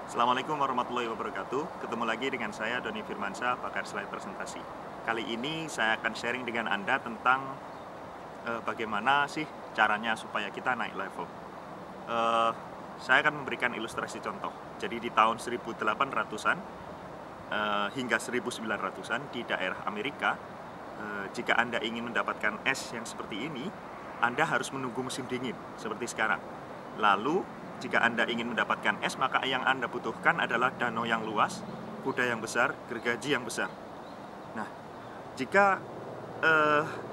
Assalamualaikum warahmatullahi wabarakatuh. Ketemu lagi dengan saya Doni Firmansyah, pakar slide presentasi. Kali ini saya akan sharing dengan Anda tentang bagaimana sih caranya supaya kita naik level. Eh, saya akan memberikan ilustrasi contoh. Jadi di tahun 1800-an hingga 1900-an di daerah Amerika, jika Anda ingin mendapatkan es yang seperti ini, Anda harus menunggu musim dingin seperti sekarang. Lalu jika Anda ingin mendapatkan es, maka yang Anda butuhkan adalah danau yang luas, kuda yang besar, gergaji yang besar. Nah, jika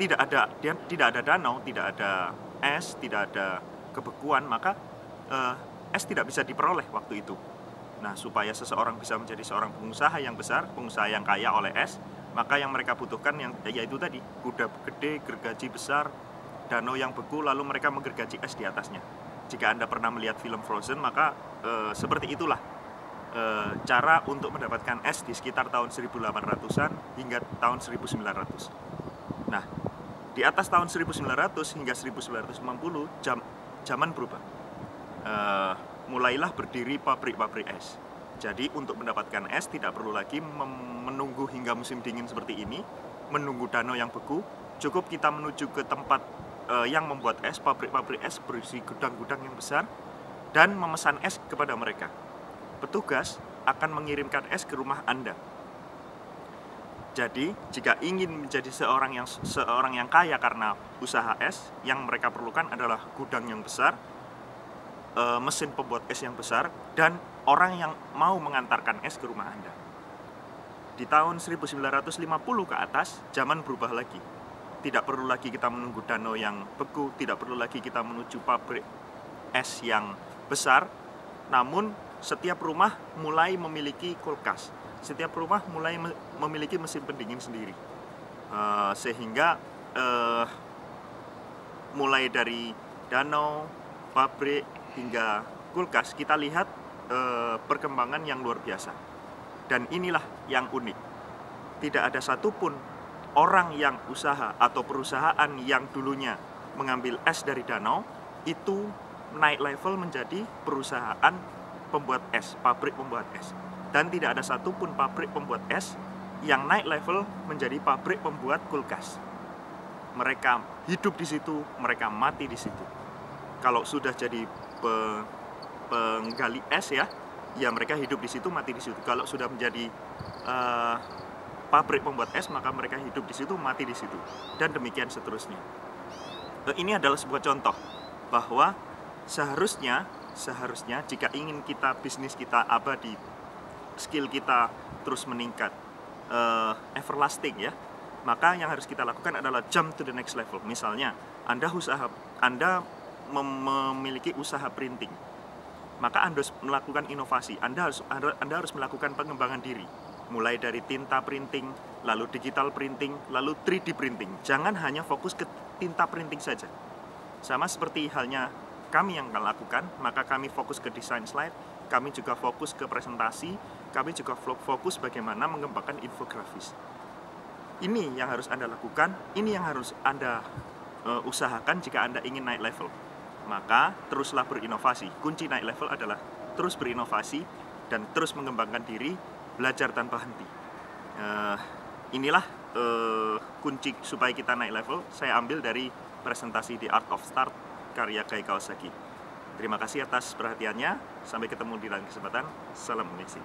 tidak ada danau, tidak ada es, tidak ada kebekuan, maka es tidak bisa diperoleh waktu itu. Nah, supaya seseorang bisa menjadi seorang pengusaha yang besar, pengusaha yang kaya oleh es, maka yang mereka butuhkan yaitu tadi, kuda gede, gergaji besar, danau yang beku, lalu mereka menggergaji es di atasnya. Jika Anda pernah melihat film Frozen, maka seperti itulah cara untuk mendapatkan es di sekitar tahun 1800-an hingga tahun 1900. Nah, di atas tahun 1900 hingga 1950, zaman berubah. Mulailah berdiri pabrik-pabrik es. Jadi untuk mendapatkan es tidak perlu lagi menunggu hingga musim dingin seperti ini, menunggu danau yang beku. Cukup kita menuju ke tempat yang membuat es, pabrik-pabrik es berisi gudang-gudang yang besar, dan memesan es kepada mereka. Petugas akan mengirimkan es ke rumah Anda. Jadi, jika ingin menjadi seorang yang kaya karena usaha es, yang mereka perlukan adalah gudang yang besar, mesin pembuat es yang besar, dan orang yang mau mengantarkan es ke rumah Anda. Di tahun 1950 ke atas, zaman berubah lagi. Tidak perlu lagi kita menunggu danau yang beku, tidak perlu lagi kita menuju pabrik es yang besar, namun setiap rumah mulai memiliki kulkas, setiap rumah mulai memiliki mesin pendingin sendiri, sehingga mulai dari danau, pabrik, hingga kulkas, kita lihat perkembangan yang luar biasa. Dan inilah yang unik, tidak ada satupun orang yang usaha atau perusahaan yang dulunya mengambil es dari danau itu naik level menjadi perusahaan pembuat es, pabrik pembuat es. Dan tidak ada satupun pabrik pembuat es yang naik level menjadi pabrik pembuat kulkas. Mereka hidup di situ, mereka mati di situ. Kalau sudah jadi penggali es ya mereka hidup di situ, mati di situ. Kalau sudah menjadi pabrik pembuat es, maka mereka hidup di situ, mati di situ, dan demikian seterusnya. Ini adalah sebuah contoh bahwa seharusnya jika ingin bisnis kita abadi, skill kita terus meningkat, everlasting ya, maka yang harus kita lakukan adalah jump to the next level. Misalnya, Anda memiliki usaha printing, maka Anda harus melakukan inovasi. Anda harus melakukan pengembangan diri. Mulai dari tinta printing, lalu digital printing, lalu 3D printing. Jangan hanya fokus ke tinta printing saja. Sama seperti halnya kami yang akan lakukan, maka kami fokus ke desain slide, kami juga fokus ke presentasi, kami juga fokus bagaimana mengembangkan infografis. Ini yang harus Anda lakukan, ini yang harus Anda usahakan jika Anda ingin naik level. Maka teruslah berinovasi. Kunci naik level adalah terus berinovasi dan terus mengembangkan diri, belajar tanpa henti. Inilah kunci supaya kita naik level. Saya ambil dari presentasi The Art of Start karya Guy Kawasaki. Terima kasih atas perhatiannya. Sampai ketemu di lain kesempatan. Salam amazing.